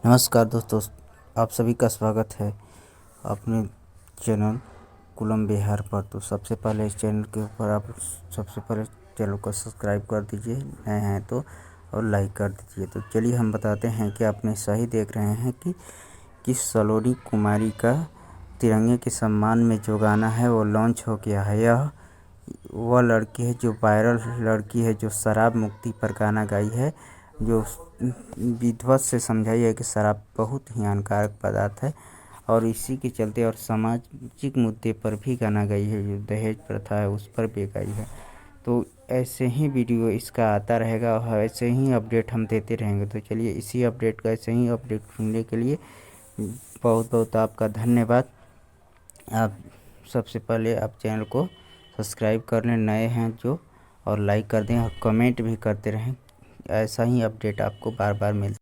नमस्कार दोस्तों, आप सभी का स्वागत है अपने चैनल कुलम बिहार पर। तो सबसे पहले इस चैनल के ऊपर आप सबसे पहले चैनल को सब्सक्राइब कर दीजिए, नए हैं तो, और लाइक कर दीजिए। तो चलिए हम बताते हैं कि आपने सही देख रहे हैं कि सलोनी कुमारी का तिरंगे के सम्मान में जो गाना है वो लॉन्च हो गया है। यह वह लड़की है जो वायरल लड़की है, जो शराब मुक्ति पर गाना गाई है, जो विधिवत से समझाई है कि शराब बहुत ही हानिकारक पदार्थ है, और इसी के चलते और सामाजिक मुद्दे पर भी गाना गाई है, जो दहेज प्रथा है उस पर भी गाई है। तो ऐसे ही वीडियो इसका आता रहेगा और ऐसे ही अपडेट हम देते रहेंगे। तो चलिए इसी अपडेट का ऐसे ही अपडेट सुनने के लिए बहुत बहुत आपका धन्यवाद। आप सबसे पहले आप चैनल को सब्सक्राइब कर लें, नए हैं जो, और लाइक कर दें और कमेंट भी करते रहें। ऐसा ही अपडेट आपको बार बार मिलता